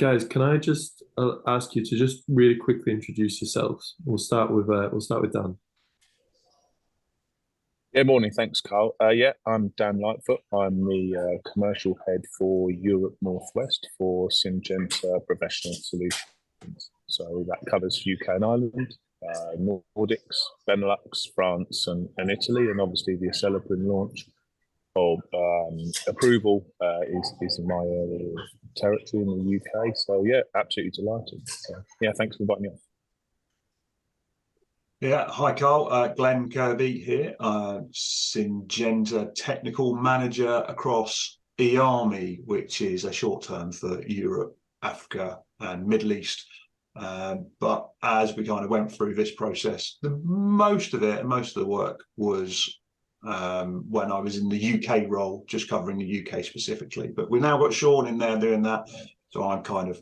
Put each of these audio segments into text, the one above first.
Guys, can I just ask you to just really quickly introduce yourselves? We'll start with Dan. Yeah, morning. Thanks, Karl. Yeah, I'm Dan Lightfoot. I'm the commercial head for Europe Northwest for Syngenta Professional Solutions. So that covers UK and Ireland, Nordics, Benelux, France, and Italy, and obviously the Acelepryn launch of approval is in my area of territory in the UK. So yeah, absolutely delighted. So, yeah, thanks for inviting me on. Yeah, hi Karl, Glenn Kirby here, Syngenta Technical Manager across EARMI, which is a short term for Europe, Africa and Middle East. But as we kind of went through this process, most of the work was when I was in the UK role, just covering the UK specifically. But we've now got Sean in there doing that, so I'm kind of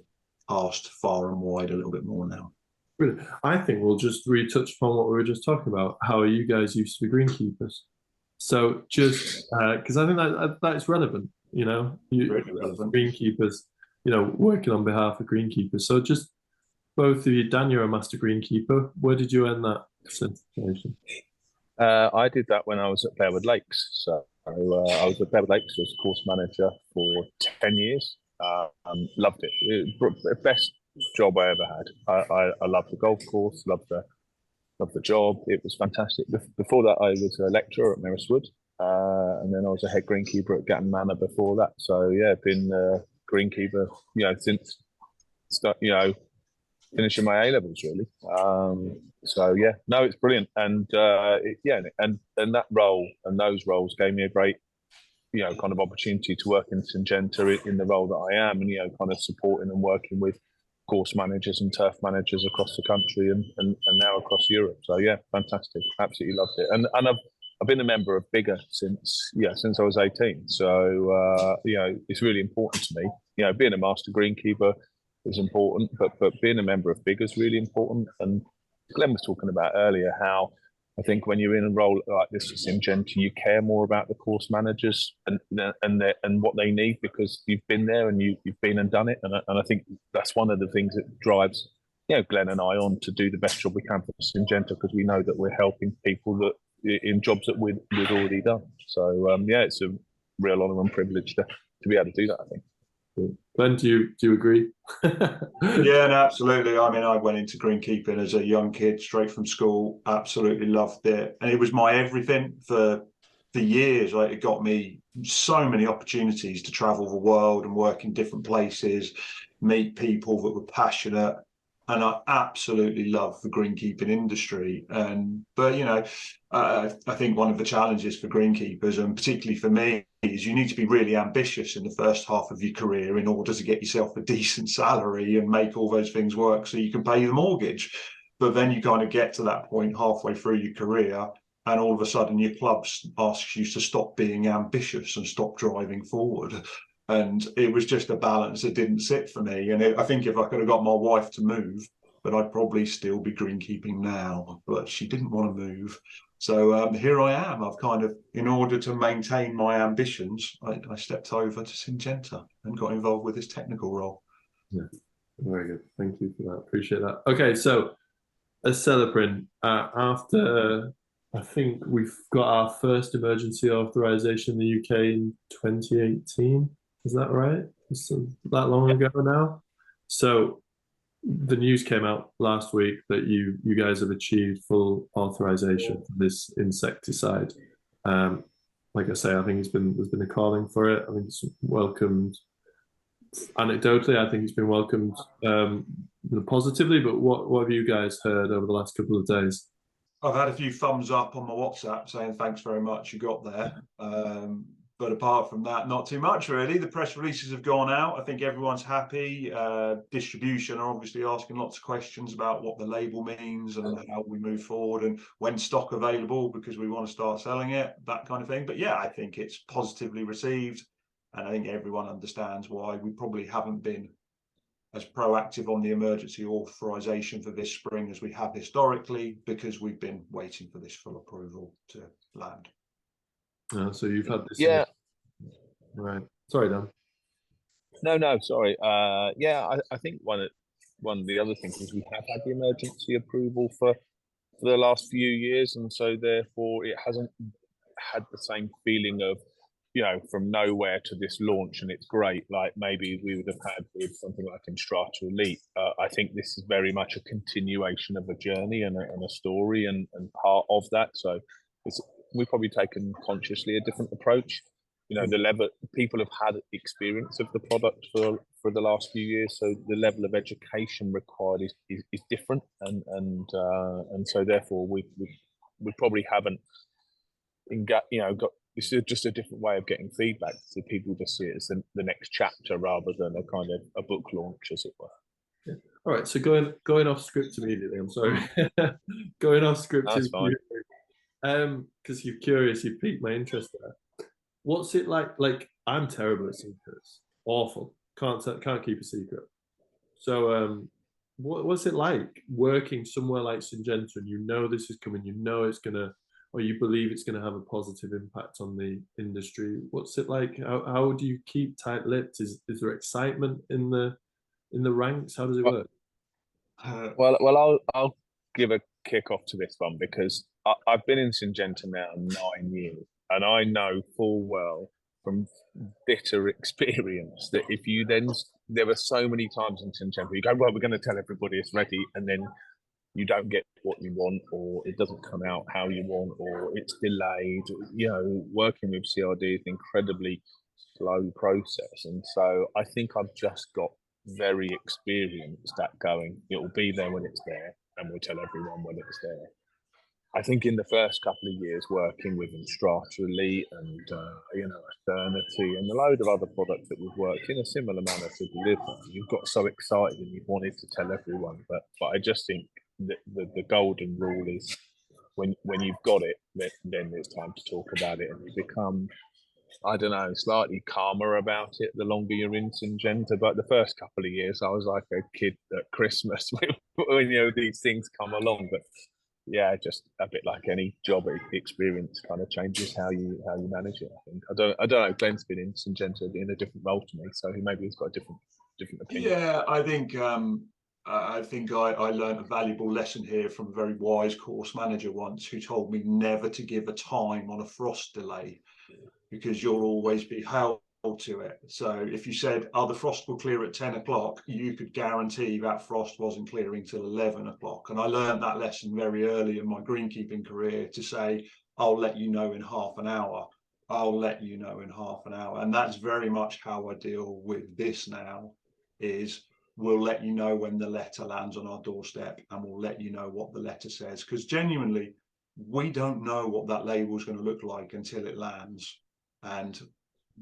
asked far and wide a little bit more now. Brilliant. I think we'll just retouch upon what we were just talking about. How are you guys used to be greenkeepers? So just because I think that's relevant, Really relevant. greenkeepers, working on behalf of greenkeepers. So just both of you, Dan, you're a master greenkeeper. Where did you earn that certification? I did that when I was at Bearwood Lakes. So I was at Bearwood Lakes as course manager for 10 years. Loved it. Best job I ever had. I loved the golf course, loved the job. It was fantastic. Before that, I was a lecturer at Merriswood, and then I was a head greenkeeper at Gatton Manor before that. So yeah, been a greenkeeper, since finishing my A levels really. So yeah, no, it's brilliant, and and that role and those roles gave me a great kind of opportunity to work in Syngenta in the role that I am, and kind of supporting and working with course managers and turf managers across the country and now across Europe. So yeah, fantastic, absolutely loved it, and I've been a member of BIGGA since I was 18. So it's really important to me. Being a master greenkeeper is important, but being a member of BIGGA is really important. And Glenn was talking about earlier how I think when you're in a role like this as Syngenta, you care more about the course managers and what they need because you've been there and you've been and done it. And I think that's one of the things that drives Glenn and I on to do the best job we can for Syngenta, because we know that we're helping people that in jobs that we've already done. So it's a real honour and privilege to be able to do that, I think. Glenn, do you agree? Yeah, no, absolutely. I mean, I went into greenkeeping as a young kid, straight from school. Absolutely loved it, and it was my everything for years. Like, it got me so many opportunities to travel the world and work in different places, meet people that were passionate, and I absolutely love the greenkeeping industry. But I think one of the challenges for greenkeepers, and particularly for me, is you need to be really ambitious in the first half of your career in order to get yourself a decent salary and make all those things work so you can pay the mortgage. But then you kind of get to that point halfway through your career, and all of a sudden your club asks you to stop being ambitious and stop driving forward. And it was just a balance that didn't sit for me. And I think if I could have got my wife to move, but I'd probably still be greenkeeping now, but she didn't want to move. So here I am. I've kind of, in order to maintain my ambitions, I stepped over to Syngenta and got involved with this technical role. Yeah, very good. Thank you for that. Appreciate that. Okay, so Acelepryn, after I think we've got our first emergency authorization in the UK in 2018. Is that right? Is that long ago now? So the news came out last week that you guys have achieved full authorization for this insecticide. Like I say, I think there's been a calling for it. I think it's welcomed. Anecdotally, I think it's been welcomed positively. But what have you guys heard over the last couple of days? I've had a few thumbs up on my WhatsApp saying thanks very much, you got there. But apart from that, not too much really. The press releases have gone out. I think everyone's happy. Distribution are obviously asking lots of questions about what the label means and how we move forward and when stock available, because we want to start selling it, that kind of thing. But yeah, I think it's positively received. And I think everyone understands why we probably haven't been as proactive on the emergency authorization for this spring as we have historically, because we've been waiting for this full approval to land. So you've had this. Yeah. Right. Sorry, Dan. No, sorry. I think one of the other things is we have had the emergency approval for the last few years, and so therefore it hasn't had the same feeling of, from nowhere to this launch and it's great, like maybe we would have had with something like Strata Elite. I think this is very much a continuation of a journey and a story and part of that. So we've probably taken consciously a different approach. The level people have had experience of the product for the last few years, so the level of education required is different, and so therefore we probably haven't got this is just a different way of getting feedback. So people just see it as the next chapter rather than a kind of a book launch, as it were. Yeah. All right, so going off script immediately. I'm sorry, going off script. That's fine. Because you're curious, you piqued my interest there. What's it like? Like, I'm terrible at secrets. Awful. Can't keep a secret. So, what's it like working somewhere like Syngenta, and you know this is coming, you know it's gonna, or you believe it's gonna have a positive impact on the industry? What's it like? How do you keep tight-lipped? Is there excitement in the ranks? How does it work? Well, I'll give a kick off to this one because I've been in Syngenta now 9 years, and I know full well from bitter experience that if you then, there were so many times in Syngenta you go, right, we're going to tell everybody it's ready, and then you don't get what you want, or it doesn't come out how you want, or it's delayed. Working with CRD is an incredibly slow process, and so I think I've just got very experienced at going, it will be there when it's there, and we'll tell everyone when it's there. I think in the first couple of years working with Strata Elite and Eternity and a load of other products that we've worked in a similar manner to deliver, you've got so excited and you've wanted to tell everyone. But I just think that the golden rule is when you've got it, then it's time to talk about it, and you become, I don't know, slightly calmer about it the longer you're in Syngenta. But the first couple of years, I was like a kid at Christmas when these things come along. But yeah, just a bit like any job experience, kind of changes how you manage it. I think I don't know. Glenn's been in Syngenta in a different role to me, so he maybe has got a different opinion. Yeah, I think I learned a valuable lesson here from a very wise course manager once, who told me never to give a time on a frost delay, because you'll always be held to it. So if you said, the frost will clear at 10 o'clock, you could guarantee that frost wasn't clearing till 11 o'clock. And I learned that lesson very early in my greenkeeping career, to say, I'll let you know in half an hour. I'll let you know in half an hour. And that's very much how I deal with this now, is we'll let you know when the letter lands on our doorstep, and we'll let you know what the letter says. Because genuinely, we don't know what that label is going to look like until it lands. And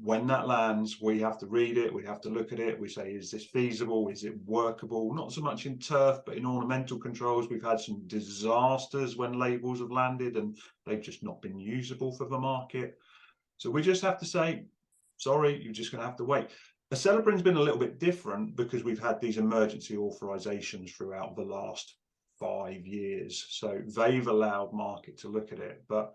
when that lands, we have to read it, we have to look at it, we say, is this feasible, is it workable? Not so much in turf, but in ornamental controls, we've had some disasters when labels have landed and they've just not been usable for the market. So we just have to say, sorry, you're just going to have to wait. Acelepryn's been a little bit different because we've had these emergency authorizations throughout the last 5 years. So they've allowed market to look at it. But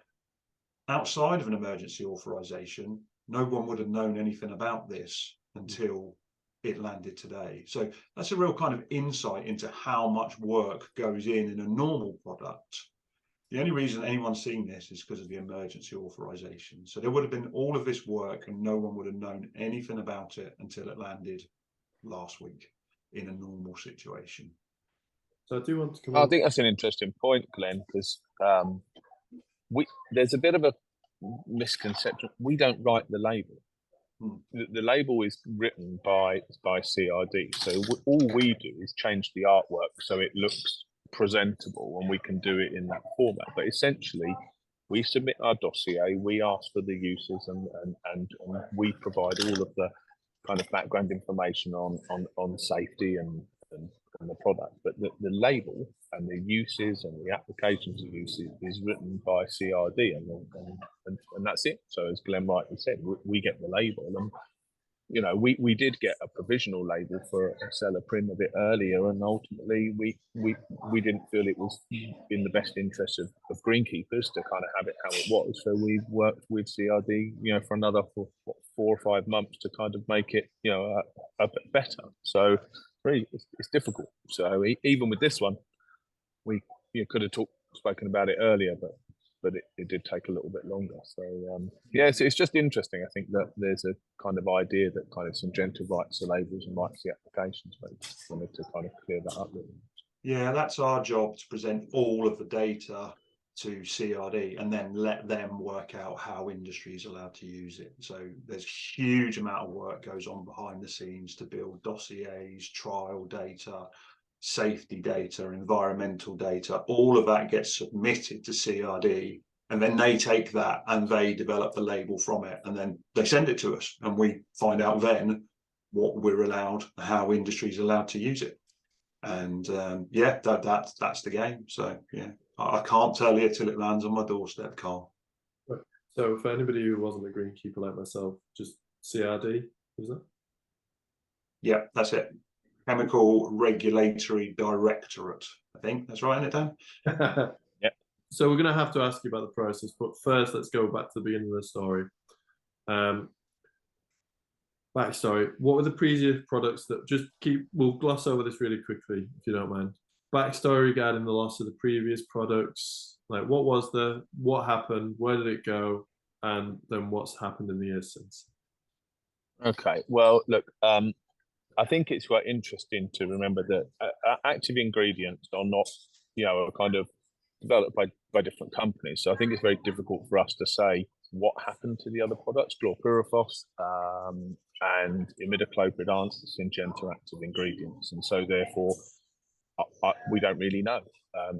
outside of an emergency authorization, no one would have known anything about this until it landed today. So that's a real kind of insight into how much work goes in a normal product. The only reason anyone's seen this is because of the emergency authorization. So there would have been all of this work and no one would have known anything about it until it landed last week in a normal situation. So I do want to come I think that's an interesting point, Glenn, because there's a bit of a misconception. We don't write the label. The label is written by CRD. So all we do is change the artwork so it looks presentable, and we can do it in that format. But essentially, we submit our dossier, we ask for the uses, and we provide all of the kind of background information on safety and the product. But the label and the uses and the applications of uses is written by CRD, and that's it. So as Glenn rightly said, we get the label, and we did get a provisional label for Acelepryn a bit earlier, and ultimately we didn't feel it was in the best interest of Greenkeepers to kind of have it how it was. So we worked with CRD, for another 4 or 5 months to kind of make it, you know, a bit better. So really, it's difficult. So even with this one, we could have spoken about it earlier, but it did take a little bit longer. So yeah, it's just interesting. I think that there's a kind of idea that kind of Syngenta writes the labels and writes the applications, but I just wanted to kind of clear that up. Yeah, that's our job, to present all of the data to CRD and then let them work out how industry is allowed to use it. So there's a huge amount of work goes on behind the scenes to build dossiers, trial data, safety data, environmental data. All of that gets submitted to CRD, and then they take that and they develop the label from it, and then they send it to us, and we find out then what we're allowed, how industry is allowed to use it. And yeah, that's the game. So yeah, I can't tell you till it lands on my doorstep, Karl. So for anybody who wasn't a greenkeeper like myself, just CRD, is it? Yeah, that's it. Chemical Regulatory Directorate. I think that's right, isn't it, Dan? Yeah. So we're going to have to ask you about the process, but first let's go back to the beginning of the story. Backstory. What were the previous products that we'll gloss over this really quickly, if you don't mind. Backstory regarding the loss of the previous products. Like what happened, where did it go, and then what's happened in the years since? Okay. Well, look, I think it's quite interesting to remember that active ingredients are not, you know, are kind of developed by different companies. So I think it's very difficult for us to say what happened to the other products, chlorpyrifos and imidacloprid aren't Syngenta active ingredients. And so therefore, we don't really know.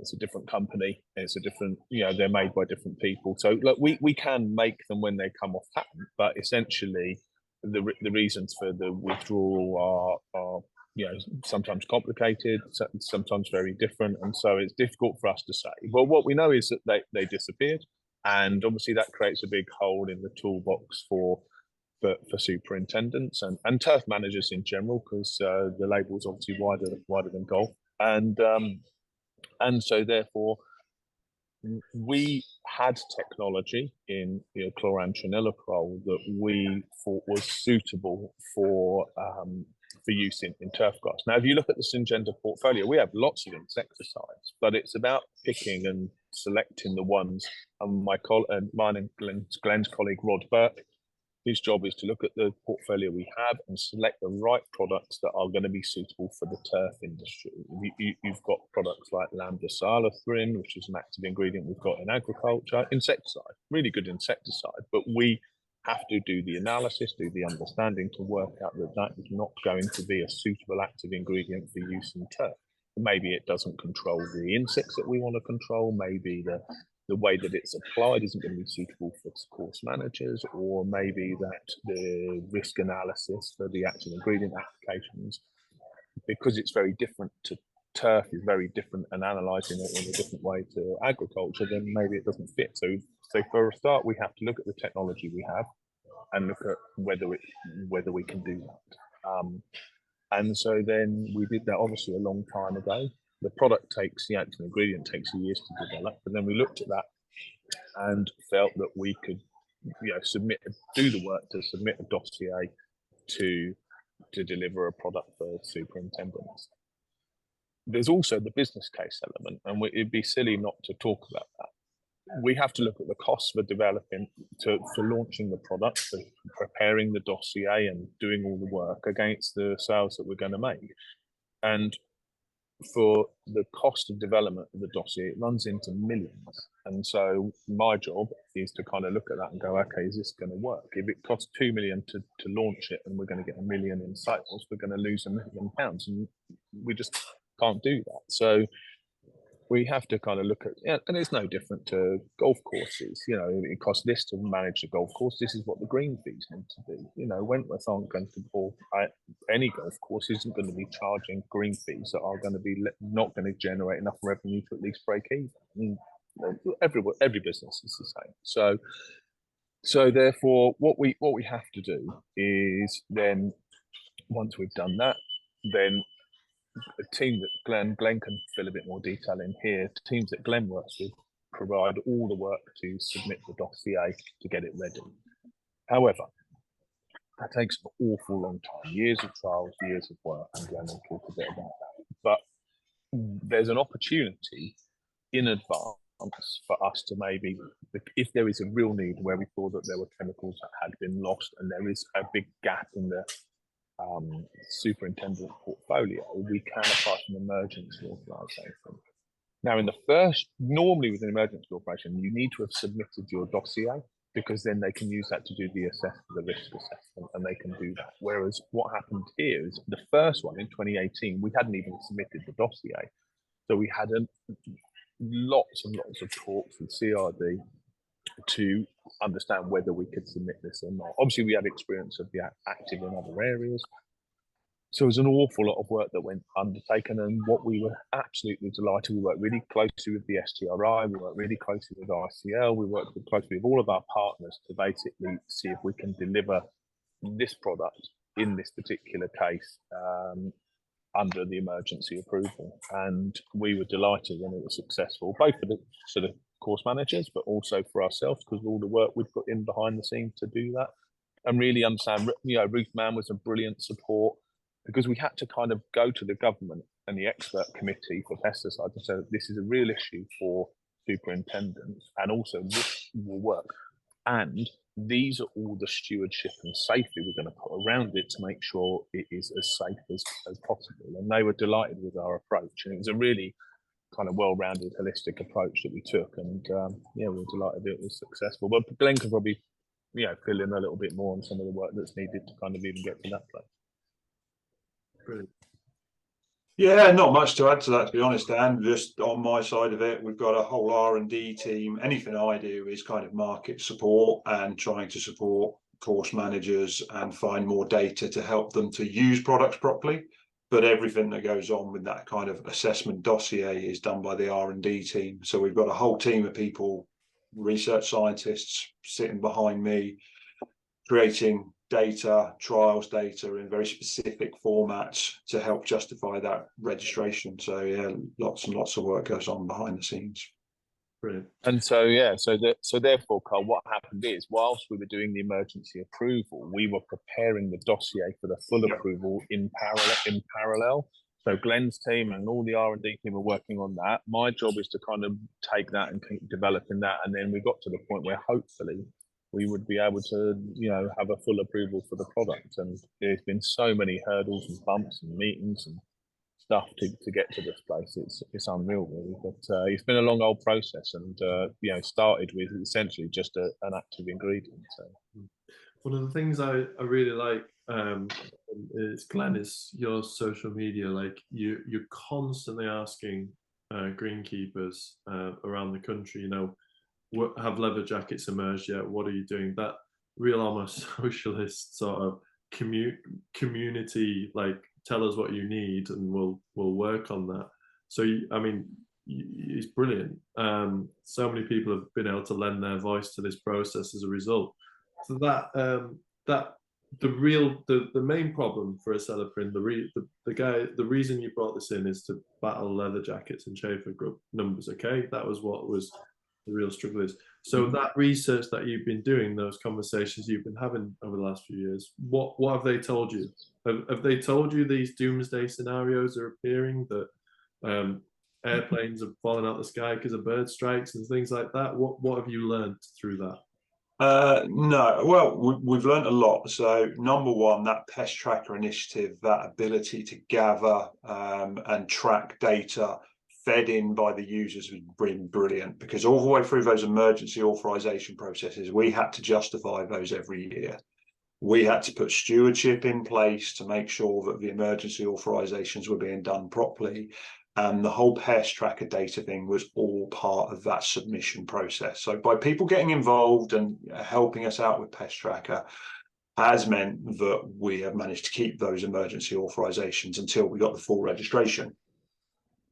It's a different company. It's a different, you know, they're made by different people. So look, we can make them when they come off patent, but essentially the reasons for the withdrawal are you know, sometimes complicated, sometimes very different, and so it's difficult for us to say. But what we know is that they disappeared, and obviously that creates a big hole in the toolbox for superintendents and turf managers in general, because the label is obviously wider than golf, and so therefore we had technology in chlorantraniliprole that we thought was suitable for use in turf grass. Now, if you look at the Syngenta portfolio, we have lots of insecticides, but it's about picking and selecting the ones. And mine and Glenn's colleague Rod Burke, his job is to look at the portfolio we have and select the right products that are going to be suitable for the turf industry. You've got products like Acelepryn, which is an active ingredient we've got in agriculture, insecticide, really good insecticide, but we have to do the analysis, do the understanding to work out that that is not going to be a suitable active ingredient for use in turf. Maybe it doesn't control the insects that we want to control, maybe the way that it's applied isn't going to be suitable for course managers, or maybe that the risk analysis for the active ingredient applications, because it's very different to turf, is very different, and analysing it in a different way to agriculture, then maybe it doesn't fit. So for a start, we have to look at the technology we have and look at whether we can do that. And so then we did that obviously a long time ago. The active ingredient takes years to develop, but then we looked at that and felt that we could, do the work to submit a dossier to deliver a product for superintendents. There's also the business case element, and it'd be silly not to talk about that. We have to look at the costs for for launching the product, for preparing the dossier and doing all the work against the sales that we're going to make. And for the cost of development of the dossier, it runs into millions. And so my job is to kind of look at that and go, okay, is this going to work? If it costs 2 million to launch it and we're going to get 1 million in sales, we're going to lose £1 million, and we just can't do that. So we have to kind of look at, and it's no different to golf courses. It costs this to manage a golf course. This is what the green fees need to be. Wentworth aren't going to, or any golf course isn't going to be charging green fees that are going to be not going to generate enough revenue to at least break even. Every business is the same. So therefore, what we have to do is then, once we've done that, then a team that Glenn can fill a bit more detail in here, teams that Glenn works with provide all the work to submit the dossier to get it ready. However, that takes an awful long time, years of trials, years of work, and Glenn will talk a bit about that. But there's an opportunity in advance for us to maybe, if there is a real need where we thought that there were chemicals that had been lost and there is a big gap in the superintendent portfolio, we can apply for an emergency authorisation. Now, normally with an emergency authorisation, you need to have submitted your dossier, because then they can use that to do the risk assessment, and they can do that. Whereas what happened here is the first one in 2018, we hadn't even submitted the dossier. So we had lots and lots of talks with CRD to understand whether we could submit this or not. Obviously, we had experience of the active in other areas. So it was an awful lot of work that went undertaken, and what we were absolutely delighted, we worked really closely with the STRI, we worked really closely with ICL, we worked closely with all of our partners to basically see if we can deliver this product in this particular case under the emergency approval. And we were delighted when it was successful, both for the sort of course managers, but also for ourselves, because of all the work we've put in behind the scenes to do that. And really understand, Ruth Mann was a brilliant support, because we had to kind of go to the government and the expert committee for pesticides and say, this is a real issue for superintendents, and also this will work. And these are all the stewardship and safety we're going to put around it to make sure it is as safe as possible. And they were delighted with our approach. And it was a really kind of well-rounded, holistic approach that we took. And we were delighted it was successful. But Glenn could probably, fill in a little bit more on some of the work that's needed to kind of even get to that place. Brilliant. Yeah, not much to add to that, to be honest, Dan. Just on my side of it, we've got a whole R&D team. Anything I do is kind of market support and trying to support course managers and find more data to help them to use products properly. But everything that goes on with that kind of assessment dossier is done by the R&D team. So we've got a whole team of people, research scientists sitting behind me, creating data, trials data in very specific formats to help justify that registration. So yeah, lots and lots of work goes on behind the scenes. Brilliant. And so therefore, Karl, what happened is, whilst we were doing the emergency approval, we were preparing the dossier for the full approval in parallel. So Glenn's team and all the R&D team are working on that. My job is to kind of take that and keep developing that, and then we got to the point where hopefully we would be able to, have a full approval for the product. And there's been so many hurdles and bumps and meetings and stuff to get to this place. It's unreal, really. But it's been a long old process, and started with essentially just an active ingredient. So one of the things I really like is, Glenn, is your social media. Like you're constantly asking greenkeepers around the country, have leather jackets emerged yet? What are you doing? That real almost socialist sort of community, like, tell us what you need and we'll work on that. So it's brilliant. So many people have been able to lend their voice to this process as a result. So that the main problem for Acelepryn, the reason you brought this in is to battle leather jackets and chafer grub numbers. Okay, that was what was the real struggle is. So that research that you've been doing, those conversations you've been having over the last few years, what have they told you? Have they told you these doomsday scenarios are appearing, that airplanes are falling out the sky because of bird strikes and things like that? What have you learned through that? No, well, we've learned a lot. So number one, that pest tracker initiative, that ability to gather and track data fed in by the users has been brilliant, because all the way through those emergency authorization processes, we had to justify those every year. We had to put stewardship in place to make sure that the emergency authorizations were being done properly. And the whole pest tracker data thing was all part of that submission process. So by people getting involved and helping us out with pest tracker has meant that we have managed to keep those emergency authorizations until we got the full registration.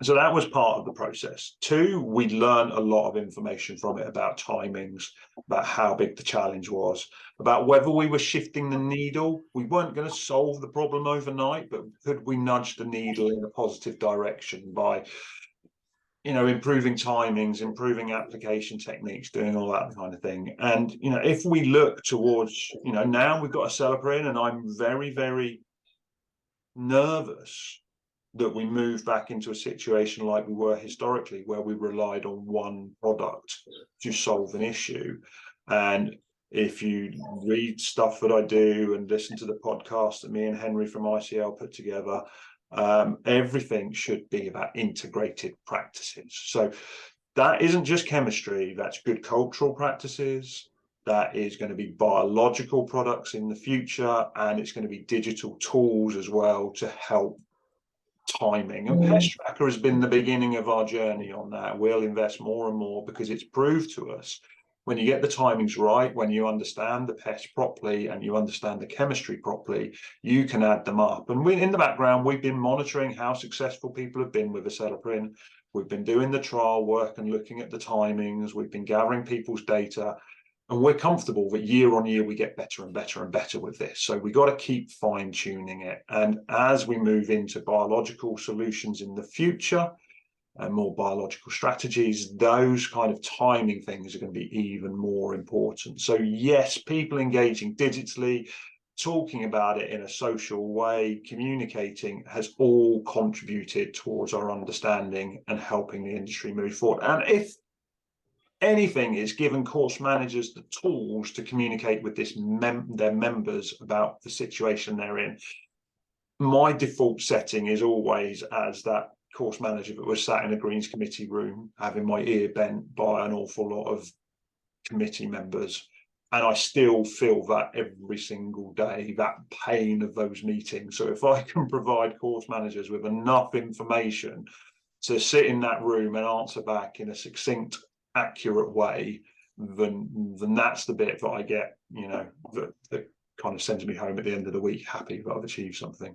So that was part of the process. Two, we learned a lot of information from it about timings, about how big the challenge was, about whether we were shifting the needle. We weren't going to solve the problem overnight, but could we nudge the needle in a positive direction by improving timings, improving application techniques, doing all that kind of thing. And, if we look towards, now we've got Acelepryn, and I'm very, very nervous that we move back into a situation like we were historically, where we relied on one product to solve an issue. And if you read stuff that I do and listen to the podcast that me and Henry from ICL put together, everything should be about integrated practices. So that isn't just chemistry, that's good cultural practices, that is going to be biological products in the future, and it's going to be digital tools as well to help timing. And Pest Tracker has been the beginning of our journey on that. We'll invest more and more, because it's proved to us, when you get the timings right, when you understand the pest properly and you understand the chemistry properly, you can add them up. And in the background, we've been monitoring how successful people have been with Acelepryn. We've been doing the trial work and looking at the timings. We've been gathering people's data. And we're comfortable that year on year we get better and better and better with this. So we got to keep fine tuning it. And as we move into biological solutions in the future and more biological strategies, those kind of timing things are going to be even more important. So yes, people engaging digitally, talking about it in a social way, communicating, has all contributed towards our understanding and helping the industry move forward. And if anything, is given course managers the tools to communicate with their members about the situation they're in. My default setting is always as that course manager that was sat in a Greens committee room, having my ear bent by an awful lot of committee members. And I still feel that every single day, that pain of those meetings. So if I can provide course managers with enough information to sit in that room and answer back in a succinct, accurate way, then that's the bit that I get, that kind of sends me home at the end of the week happy that I've achieved something.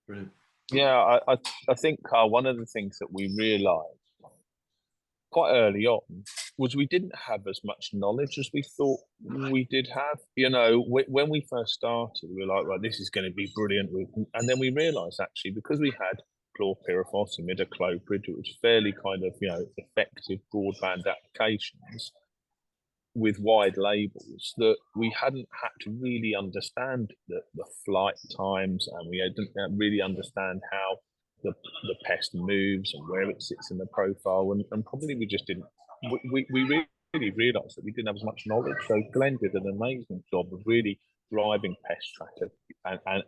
Brilliant. Yeah, I think, Karl, one of the things that we realised quite early on was we didn't have as much knowledge as we thought we did have. When we first started, we were like, right, this is going to be brilliant. And then we realised, actually, because we had chlorpyrifos, imidacloprid, it was fairly kind of, effective broadband applications with wide labels, that we hadn't had to really understand the flight times, and we didn't really understand how the pest moves and where it sits in the profile, and probably we just didn't. We really realised that we didn't have as much knowledge. So Glenn did an amazing job of really driving Pest Tracker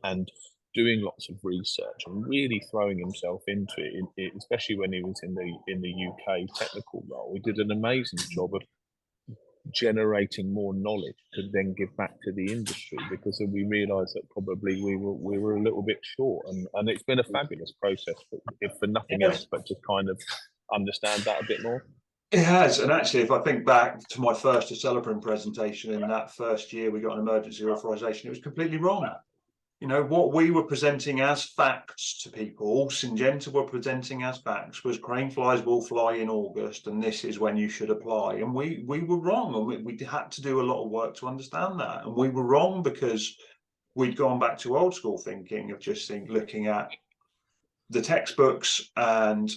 and doing lots of research and really throwing himself into it, especially when he was in the UK technical role. He did an amazing job of generating more knowledge to then give back to the industry, because we realised that probably we were a little bit short, and it's been a fabulous process, if for nothing else but to kind of understand that a bit more. It has. And actually, if I think back to my first Acelepryn presentation, in that first year we got an emergency authorisation, it was completely wrong. What we were presenting as facts to people, Syngenta were presenting as facts, was crane flies will fly in August, and this is when you should apply. And we were wrong, and we had to do a lot of work to understand that. And we were wrong because we'd gone back to old school thinking of just looking at the textbooks and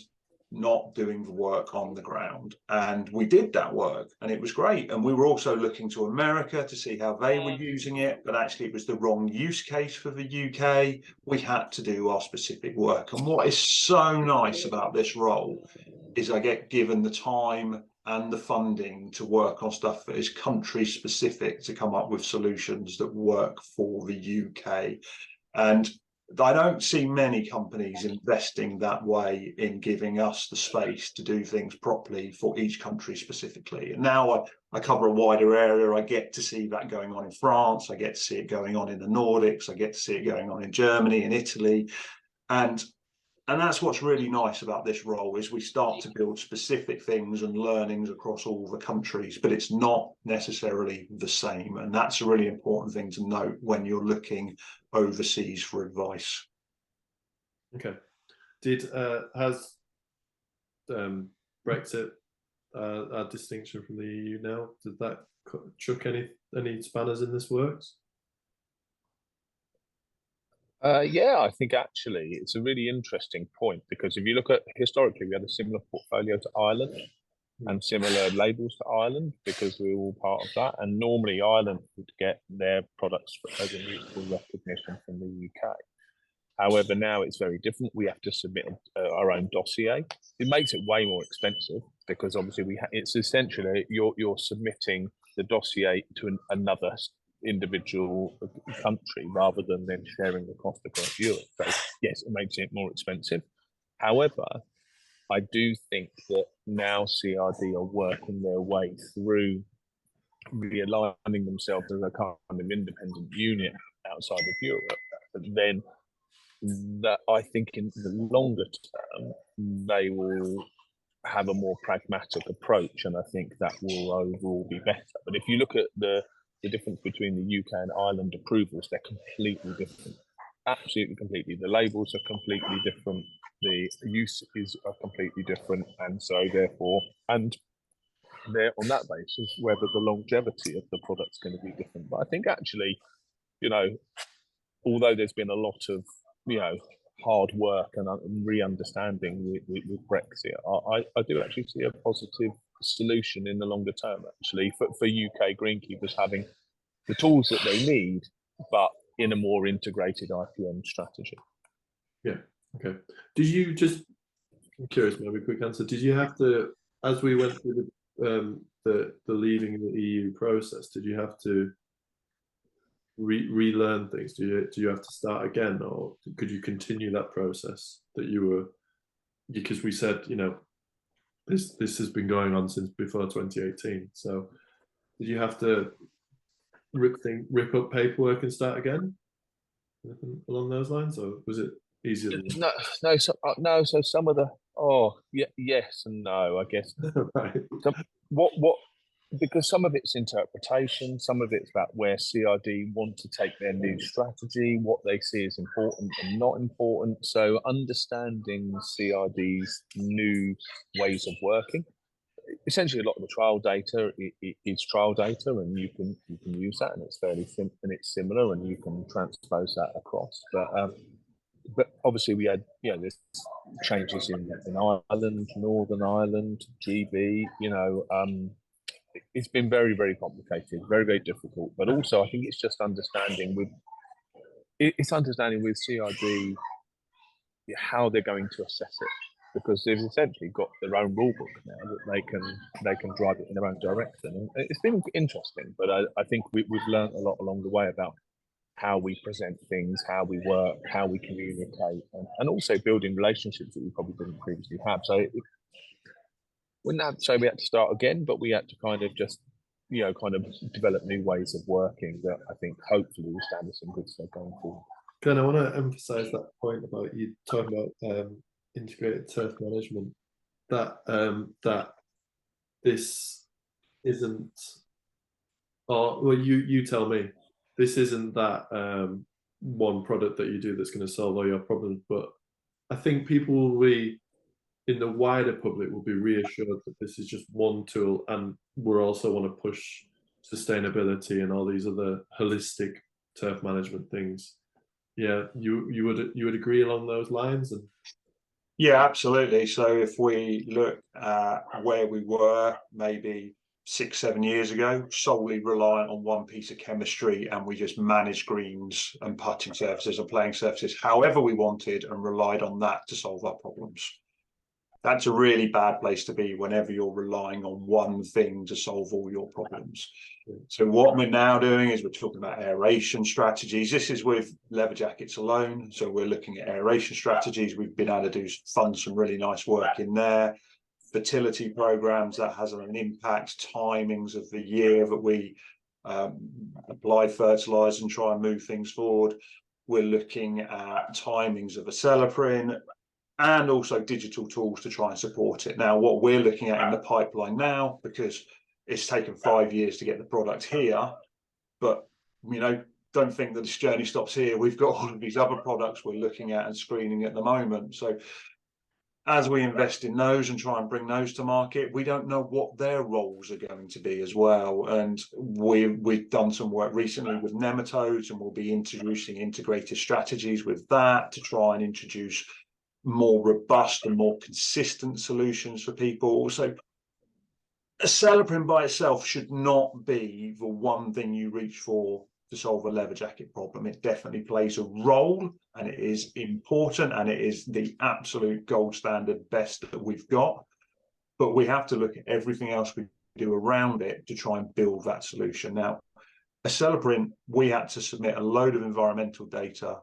not doing the work on the ground. And we did that work, and it was great. And we were also looking to America to see how they were using it, but actually it was the wrong use case for the UK. We had to do our specific work. And what is so nice about this role is I get given the time and the funding to work on stuff that is country specific, to come up with solutions that work for the UK. And I don't see many companies investing that way, in giving us the space to do things properly for each country specifically. And now I cover a wider area. I get to see that going on in France. I get to see it going on in the Nordics. I get to see it going on in Germany and Italy. And that's what's really nice about this role, is we start to build specific things and learnings across all the countries, but it's not necessarily the same. And that's a really important thing to note when you're looking overseas for advice. Okay. Has Brexit a distinction from the EU now? Did that chuck any spanners in this works? Yeah, I think actually it's a really interesting point, because if you look at historically, we had a similar portfolio to Ireland and similar labels to Ireland, because we were all part of that. And normally Ireland would get their products as a mutual recognition from the UK. However, now it's very different. We have to submit our own dossier. It makes it way more expensive, because obviously it's essentially you're submitting the dossier to another individual country rather than then sharing the cost across Europe. So yes, it makes it more expensive. However, I do think that now CRD are working their way through realigning themselves as a kind of independent unit outside of Europe. But then that I think in the longer term, they will have a more pragmatic approach, and I think that will overall be better. But if you look at the difference between the UK and Ireland approvals, they're completely different. Absolutely completely. The labels are completely different. The uses are completely different. And so therefore, and they're on that basis, whether the longevity of the product's going to be different. But I think actually, although there's been a lot of, hard work and re-understanding with Brexit, I do actually see a positive solution in the longer term, actually, for UK greenkeepers having the tools that they need, but in a more integrated IPM strategy. Yeah. Okay. Did you just? I'm curious. Maybe a quick answer. Did you have to, as we went through the leaving the EU process, did you have to relearn things? Do you have to start again, or could you continue that process that you were? Because we said, this has been going on since before 2018. So did you have to rip up paperwork and start again? Anything along those lines, or was it easier than No. So some of the yes and no, I guess. right. So what because some of it's interpretation, some of it's about where CRD want to take their new strategy, what they see as important and not important. So understanding CRD's new ways of working. Essentially, a lot of the trial data is trial data, and you can use that, and it's fairly simple and it's similar, and you can transpose that across. But obviously we had there's changes in Ireland, Northern Ireland, GB. It's been very, very complicated, very, very difficult. But also I think it's just understanding with CRD how they're going to assess it, because they've essentially got their own rule book now that they can drive it in their own direction. And it's been interesting, but I think we've learned a lot along the way about how we present things, how we work, how we communicate, and also building relationships that we probably didn't previously have. So wouldn't have to say we had to start again, but we had to kind of just develop new ways of working that I think hopefully will stand us in good stead going forward. Ken, I want to emphasize that point about you talking about integrated turf management, that this isn't, or well, you tell me, this isn't that one product that you do that's going to solve all your problems. But I think people will be, in the wider public, will be reassured that this is just one tool, and we're also want to push sustainability and all these other holistic turf management things. Yeah, you would agree along those lines? And yeah, absolutely. So if we look at where we were maybe 6-7 years ago, solely reliant on one piece of chemistry, and we just managed greens and putting surfaces and playing surfaces however we wanted and relied on that to solve our problems. That's a really bad place to be whenever you're relying on one thing to solve all your problems. So what we're now doing is we're talking about aeration strategies. This is with leatherjackets alone. So we're looking at aeration strategies. We've been able to fund some really nice work in there. Fertility programs, that has an impact. Timings of the year that we apply fertilizer and try and move things forward. We're looking at timings of Acelepryn, and also digital tools to try and support it. Now, what we're looking at in the pipeline now, because it's taken 5 years to get the product here, but don't think that this journey stops here. We've got all of these other products we're looking at and screening at the moment. So as we invest in those and try and bring those to market, we don't know what their roles are going to be as well. And we've done some work recently with nematodes, and we'll be introducing integrated strategies with that to try and introduce more robust and more consistent solutions for people. So Acelepryn by itself should not be the one thing you reach for to solve a leather jacket problem. It definitely plays a role, and it is important, and it is the absolute gold standard best that we've got. But we have to look at everything else we do around it to try and build that solution. Now, Acelepryn, we had to submit a load of environmental data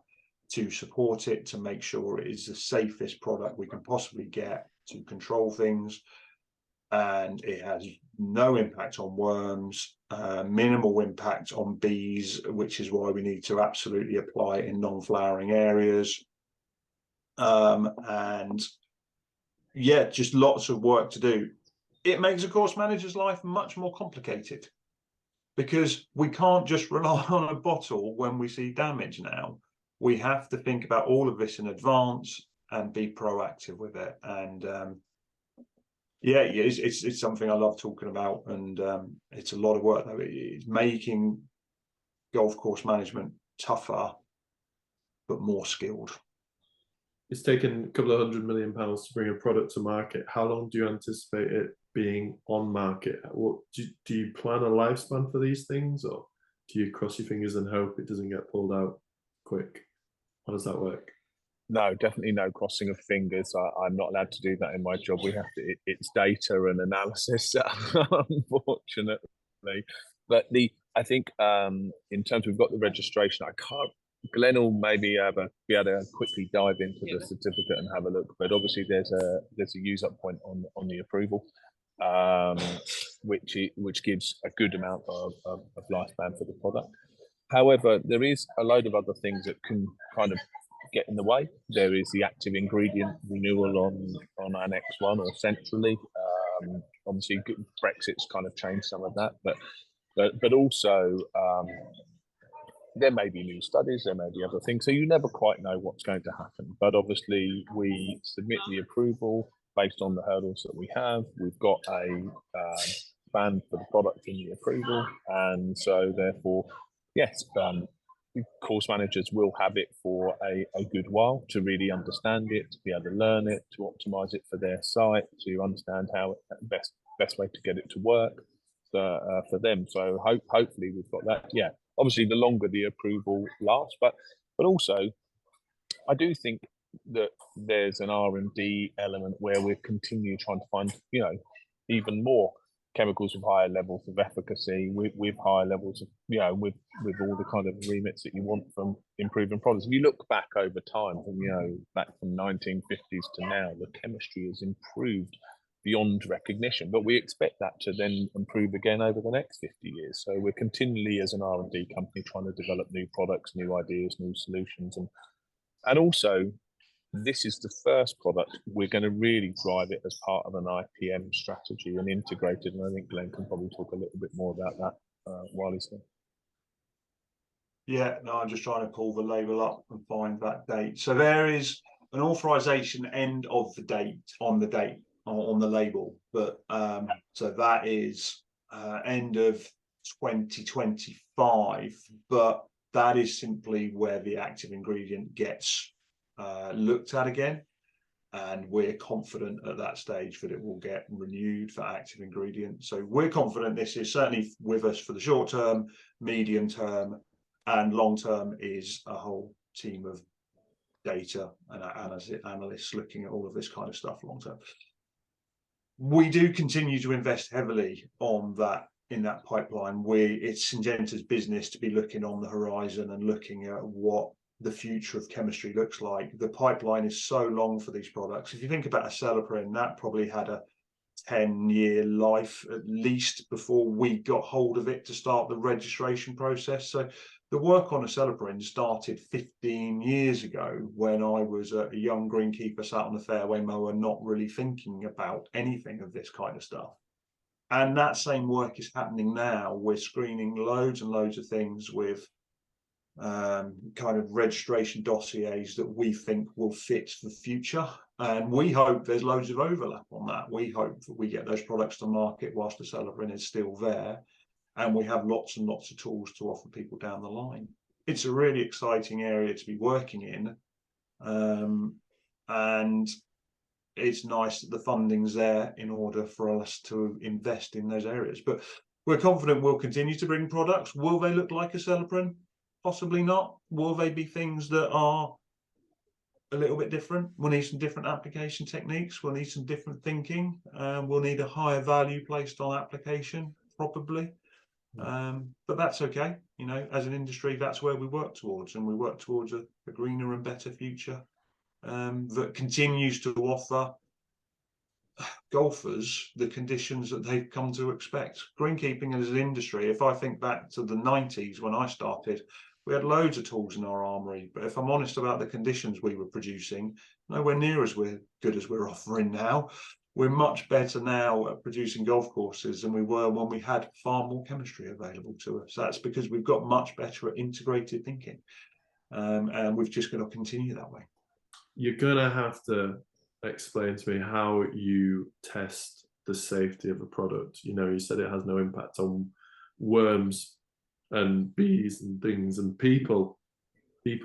to support it, to make sure it is the safest product we can possibly get to control things. And it has no impact on worms, minimal impact on bees, which is why we need to absolutely apply it in non-flowering areas. And yeah, just lots of work to do. It makes a course manager's life much more complicated, because we can't just rely on a bottle when we see damage now. We have to think about all of this in advance and be proactive with it. And yeah, it's something I love talking about, and it's a lot of work though. It's making golf course management tougher, but more skilled. It's taken a couple of £100 million to bring a product to market. How long do you anticipate it being on market? What do you plan a lifespan for these things, or do you cross your fingers and hope it doesn't get pulled out quick? How does that work? No, definitely no crossing of fingers. I'm not allowed to do that in my job. We have to. It's data and analysis, unfortunately. But I think in terms, we've got the registration. I can't. Glenn will maybe be able to quickly dive into the certificate and have a look. But obviously, there's a use up point on the approval, which gives a good amount of lifespan for the product. However, there is a load of other things that can kind of get in the way. There is the active ingredient renewal on Annex 1 or centrally. Obviously, Brexit's kind of changed some of that, but also there may be new studies, there may be other things, so you never quite know what's going to happen. But obviously, we submit the approval based on the hurdles that we have. We've got a ban for the product in the approval, and so therefore, yes, course managers will have it for a good while to really understand it, to be able to learn it, to optimize it for their site, to understand how best way to get it to work for them. So hopefully we've got that. Yeah, obviously the longer the approval lasts, but also I do think that there's an R&D element where we're continuing trying to find, even more chemicals with higher levels of efficacy, with higher levels of, with all the kind of remits that you want from improving products. If you look back over time, back from 1950s to now, the chemistry has improved beyond recognition, but we expect that to then improve again over the next 50 years. So we're continually, as an R&D company, trying to develop new products, new ideas, new solutions, and also, this is the first product we're going to really drive it as part of an IPM strategy and integrated. And I think Glenn can probably talk a little bit more about that while he's here. Yeah, no, I'm just trying to pull the label up and find that date. So there is an authorization end of the date on the label, but so that is end of 2025. But that is simply where the active ingredient gets looked at again, and we're confident at that stage that it will get renewed for active ingredient. So we're confident this is certainly with us for the short term, medium term, and long term is a whole team of data and analysts looking at all of this kind of stuff long term. We do continue to invest heavily on that, in that pipeline. It's Syngenta's business to be looking on the horizon and looking at what the future of chemistry looks like. The pipeline is so long for these products. If you think about Acelepryn, that probably had a 10-year life at least before we got hold of it to start the registration process. So the work on Acelepryn started 15 years ago when I was a young greenkeeper sat on the fairway mower, not really thinking about anything of this kind of stuff. And that same work is happening now. We're screening loads and loads of things with kind of registration dossiers that we think will fit the future. And we hope there's loads of overlap on that. We hope that we get those products to market whilst the Acelepryn is still there, and we have lots and lots of tools to offer people down the line. It's a really exciting area to be working in, and it's nice that the funding's there in order for us to invest in those areas. But we're confident we'll continue to bring products. Will they look like Acelepryn? Possibly not. Will they be things that are a little bit different? We'll need some different application techniques. We'll need some different thinking. We'll need a higher value placed on application, probably. But that's okay. You know, as an industry, that's where we work towards, and we work towards a greener and better future that continues to offer golfers the conditions that they've come to expect. Greenkeeping as an industry, if I think back to the 90s when I started, we had loads of tools in our armory, but if I'm honest about the conditions we were producing, nowhere near as good as we're offering now. We're much better now at producing golf courses than we were when we had far more chemistry available to us. That's because we've got much better at integrated thinking, and we've just got to continue that way. You're gonna have to explain to me how you test the safety of a product. You know, you said it has no impact on worms and bees and things and people,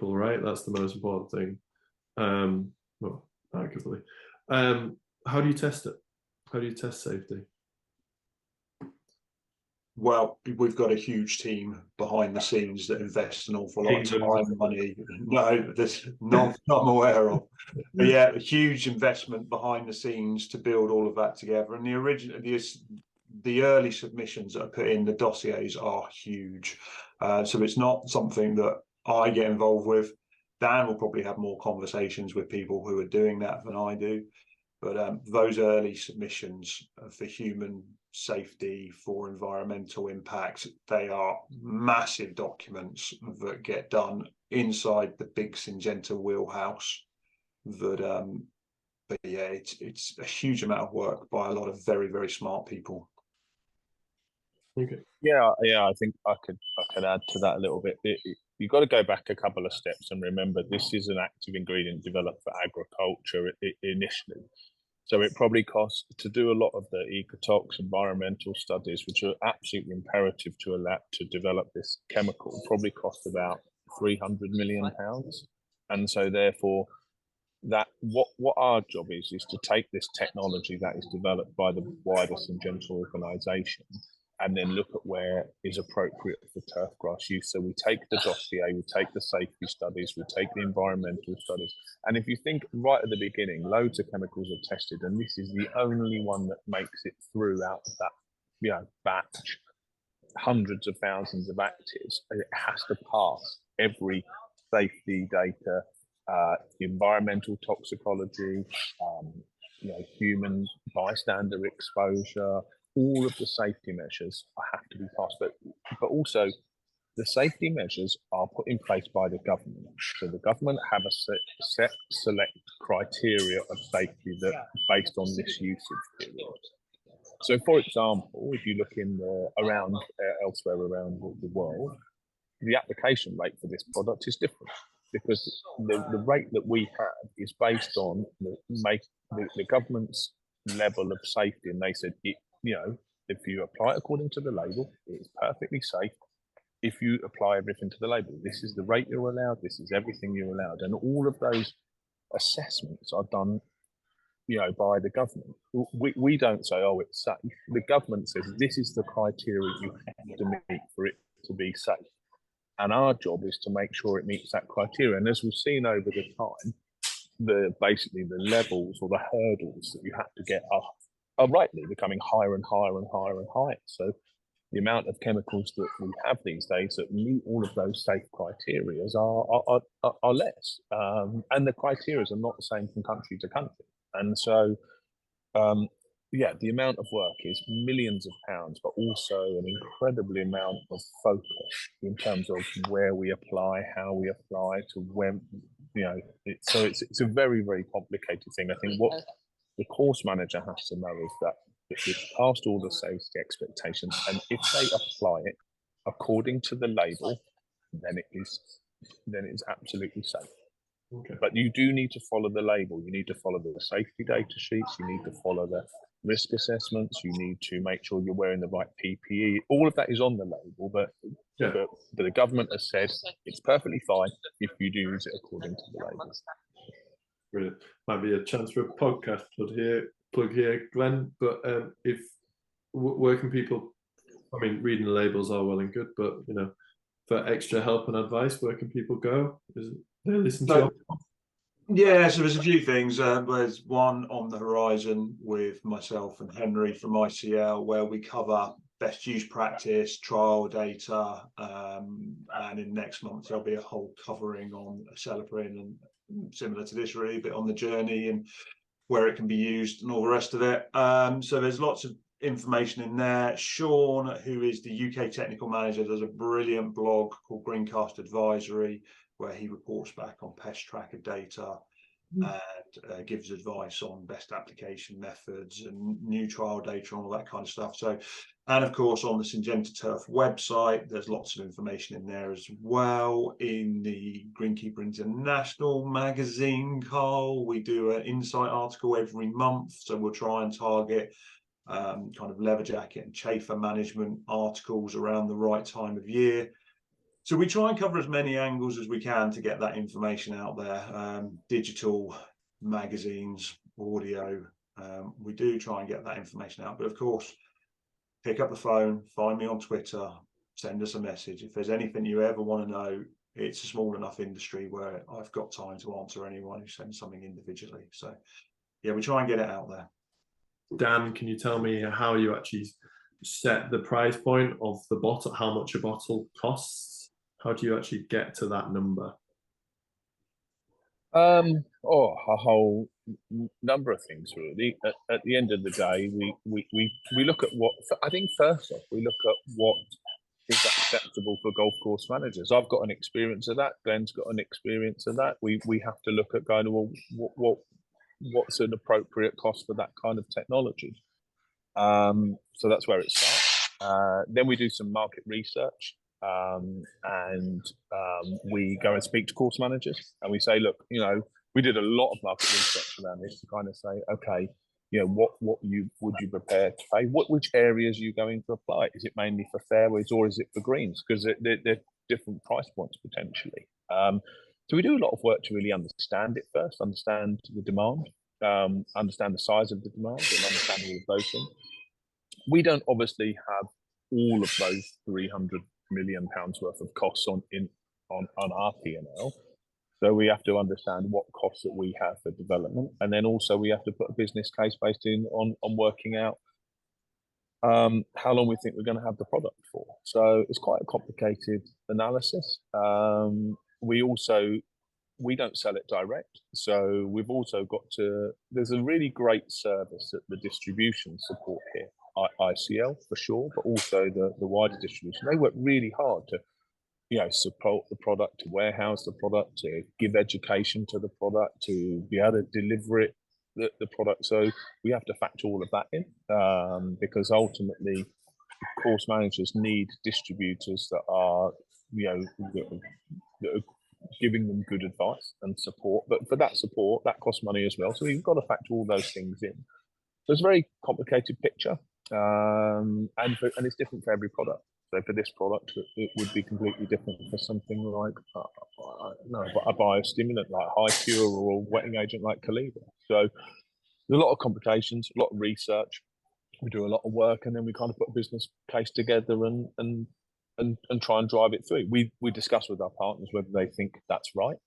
right? That's the most important thing. Well, arguably. How do you test it? How do you test safety? Well, we've got a huge team behind the scenes that invest an awful lot of time and money. No, there's not I'm aware of. But yeah, a huge investment behind the scenes to build all of that together. And the early submissions that are put in, the dossiers are huge. So it's not something that I get involved with. Dan will probably have more conversations with people who are doing that than I do. But those early submissions for human safety, for environmental impact, they are massive documents that get done inside the big Syngenta wheelhouse. But yeah, it's a huge amount of work by a lot of very, very smart people. Okay. Yeah, I think I could add to that a little bit. You've got to go back a couple of steps and remember this is an active ingredient developed for agriculture initially. So it probably costs to do a lot of the ecotox environmental studies, which are absolutely imperative to allow to develop this chemical, probably cost about £300 million. And so therefore that what our job is to take this technology that is developed by the wider Syngenta organisation and then look at where is appropriate for turfgrass use. So we take the dossier, we take the safety studies, we take the environmental studies. And if you think right at the beginning, loads of chemicals are tested, and this is the only one that makes it through out of that, you know, batch, hundreds of thousands of actives. It has to pass every safety data, environmental toxicology, you know, human bystander exposure. All of the safety measures have to be passed, but also the safety measures are put in place by the government. So the government have a set select criteria of safety that based on this usage period. So, for example, if you look around elsewhere around the world, the application rate for this product is different because the rate that we have is based on the government's level of safety, and they said you know, if you apply it according to the label, it's perfectly safe. If you apply everything to the label, this is the rate you're allowed, this is everything you're allowed. And all of those assessments are done, you know, by the government. We don't say, oh, it's safe. The government says this is the criteria you have to meet for it to be safe. And our job is to make sure it meets that criteria. And as we've seen over the time, basically the levels or the hurdles that you have to get are rightly becoming higher and higher and higher and higher. So the amount of chemicals that we have these days that meet all of those safe criteria are less. And the criteria are not the same from country to country. And so, yeah, the amount of work is millions of pounds, but also an incredibly amount of focus in terms of where we apply, how we apply, to when, you know, so it's a very, very complicated thing. I think what the course manager has to know is that it's past all the safety expectations, and if they apply it according to the label, then it's absolutely safe. Okay. But you do need to follow the label. You need to follow the safety data sheets. You need to follow the risk assessments. You need to make sure you're wearing the right PPE. All of that is on the label, but the government has said it's perfectly fine if you do use it according to the label. Brilliant. Might be a chance for a podcast plug here, Glenn. But where can people? I mean, reading the labels are well and good, but for extra help and advice, where can people go? Is they listen to you? Yeah, so there's a few things. There's one on the horizon with myself and Henry from ICL, where we cover best use practice, trial data, and in next month there'll be a whole covering on Acelepryn and similar to this, really, a bit on the journey and where it can be used and all the rest of it. So there's lots of information in there. Sean, who is the UK technical manager, does a brilliant blog called Greencast Advisory, where he reports back on pest tracker data and gives advice on best application methods and new trial data and all that kind of stuff. So, and of course, on the Syngenta Turf website, there's lots of information in there as well. In the Greenkeeper International magazine, Karl, we do an insight article every month. So we'll try and target kind of leather jacket and chafer management articles around the right time of year. So we try and cover as many angles as we can to get that information out there. Digital, magazines, audio. We do try and get that information out. But of course, pick up the phone, find me on Twitter, send us a message. If there's anything you ever want to know, it's a small enough industry where I've got time to answer anyone who sends something individually. So yeah, we try and get it out there. Dan, can you tell me how you actually set the price point of the bottle, how much a bottle costs? How do you actually get to that number? A whole number of things, really. At the end of the day, we look at what, I think first off, we look at what is acceptable for golf course managers. I've got an experience of that. Glenn's got an experience of that. We have to look at kind of, well, what's an appropriate cost for that kind of technology. So that's where it starts. Then we do some market research. We go and speak to course managers and we say, look, we did a lot of market research around this to kind of say, okay, what would you prepare to pay? Which areas are you going to apply? Is it mainly for fairways or is it for greens? Because they're different price points potentially. So we do a lot of work to really understand it first, understand the demand, understand the size of the demand and understand all of those things. We don't obviously have all of those £300 million worth of costs on our P&L. So we have to understand what costs that we have for development, and then also we have to put a business case based on working out how long we think we're going to have the product for. So it's quite a complicated analysis. We don't sell it direct, so we've also got to. There's a really great service that the distribution support here. ICL for sure, but also the wider distribution. They work really hard to, support the product, to warehouse the product, to give education to the product, to be able to deliver it, the product. So we have to factor all of that in, because ultimately, course managers need distributors that are, that are giving them good advice and support. But for that support, that costs money as well. So we've got to factor all those things in. So it's a very complicated picture. And it's different for every product. So for this product, it would be completely different for something like a biostimulant like High Pure or a wetting agent like Calibre. So there's a lot of complications, a lot of research. We do a lot of work, and then we kind of put a business case together and try and drive it through. We discuss with our partners whether they think that's right.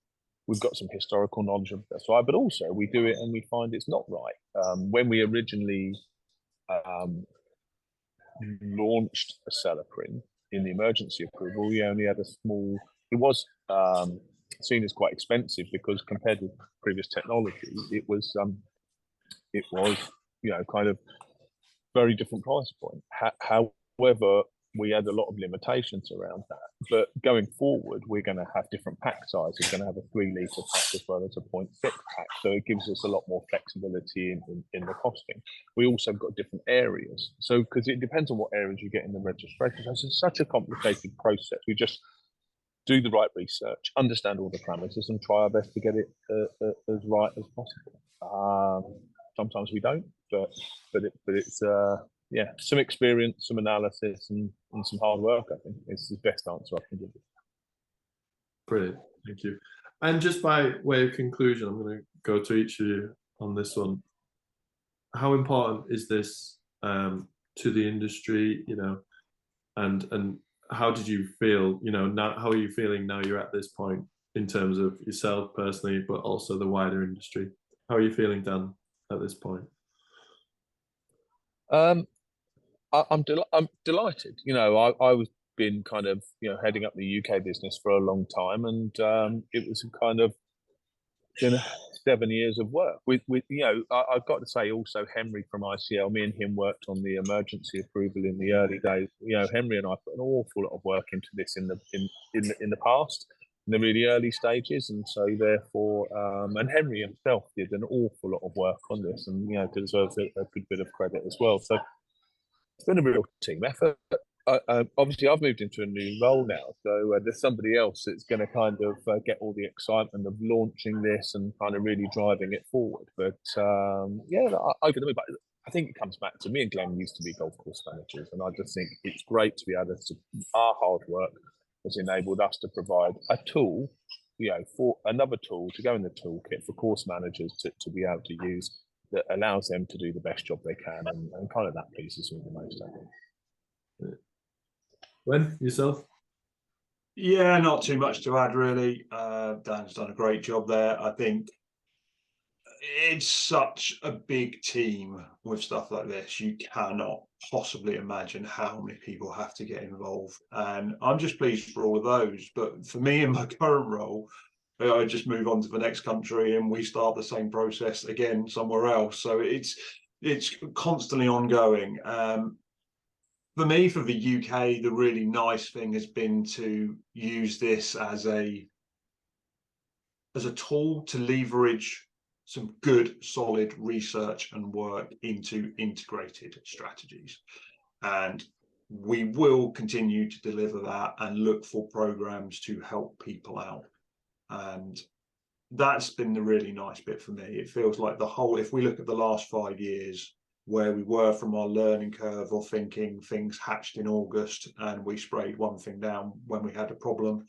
We've got some historical knowledge of that's right, but also we do it and we find it's not right. When we originally launched Acelepryn in the emergency approval, we only had a small. It was seen as quite expensive because compared with previous technology, it was kind of very different price point. However, we had a lot of limitations around that. But going forward, we're going to have different pack sizes. We're going to have a 3 litre pack as well as a 0.6 pack. So it gives us a lot more flexibility in the costing. We also got different areas. So because it depends on what areas you get in the registration. So it's such a complicated process. do the right research, understand all the parameters, and try our best to get it as right as possible. Sometimes we don't, but it's yeah, some experience, some analysis, and some hard work. I think it's the best answer I can give you. Brilliant, thank you. And just by way of conclusion, I'm going to go to each of you on this one. How important is this to the industry? You know, and how did you feel? You know, now how are you feeling now? You're at this point in terms of yourself personally, but also the wider industry. How are you feeling, Dan, at this point? I'm delighted. You know, I was been kind of, you know, heading up the UK business for a long time, and it was kind of, you know, 7 years of work with you know, I've got to say also Henry from ICL, me and him worked on the emergency approval in the early days. You know, Henry and I put an awful lot of work into this in the past, in the really early stages, and so therefore and Henry himself did an awful lot of work on this, and you know, deserves a good bit of credit as well. So it's been a real team effort. Obviously, I've moved into a new role now, so there's somebody else that's going to kind of get all the excitement of launching this and kind of really driving it forward. But yeah, over the moon. But I think it comes back to me and Glenn used to be golf course managers, and I just think it's great to be able to. Our hard work has enabled us to provide a tool, you know, for another tool to go in the toolkit for course managers to be able to use that allows them to do the best job they can, and kind of that pleases me the most, I think. When yourself? Yeah, not too much to add really. Dan's done a great job there. I think it's such a big team with stuff like this. You cannot possibly imagine how many people have to get involved, and I'm just pleased for all of those. But for me in my current role, I just move on to the next country and we start the same process again somewhere else. So it's constantly ongoing. For me, for the UK, the really nice thing has been to use this as a tool to leverage some good, solid research and work into integrated strategies. And we will continue to deliver that and look for programs to help people out. And that's been the really nice bit for me. It feels like the whole, if we look at the last 5 years, where we were from our learning curve of thinking things hatched in August and we sprayed one thing down when we had a problem,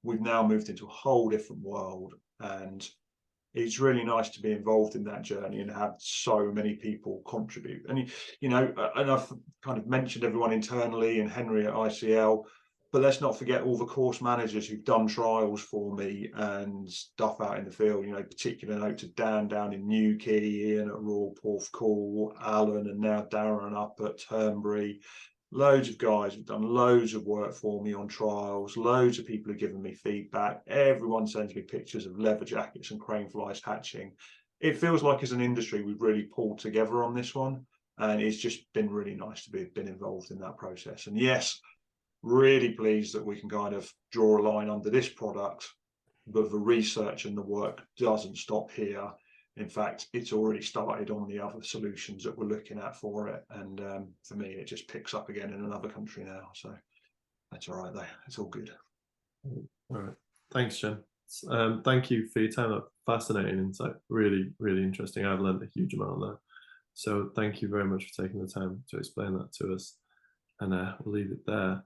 we've now moved into a whole different world. And it's really nice to be involved in that journey and have so many people contribute. And, you know, and I've kind of mentioned everyone internally and Henry at ICL, but let's not forget all the course managers who've done trials for me and stuff out in the field. You know, particular note to Dan down in Newquay, Ian at Royal Porthcawl, Alan, and now Darren up at Turnberry. Loads of guys have done loads of work for me on trials. Loads of people have given me feedback. Everyone sends me pictures of leather jackets and crane flies hatching. It feels like as an industry we've really pulled together on this one, and it's just been really nice to be been involved in that process. And yes, really pleased that we can kind of draw a line under this product, but the research and the work doesn't stop here. In fact, it's already started on the other solutions that we're looking at for it. And for me, it just picks up again in another country now. So that's all right there. It's all good. All right. Thanks, Jen. Thank you for your time. Fascinating insight. Really, really interesting. I've learned a huge amount there. So thank you very much for taking the time to explain that to us. And we'll leave it there.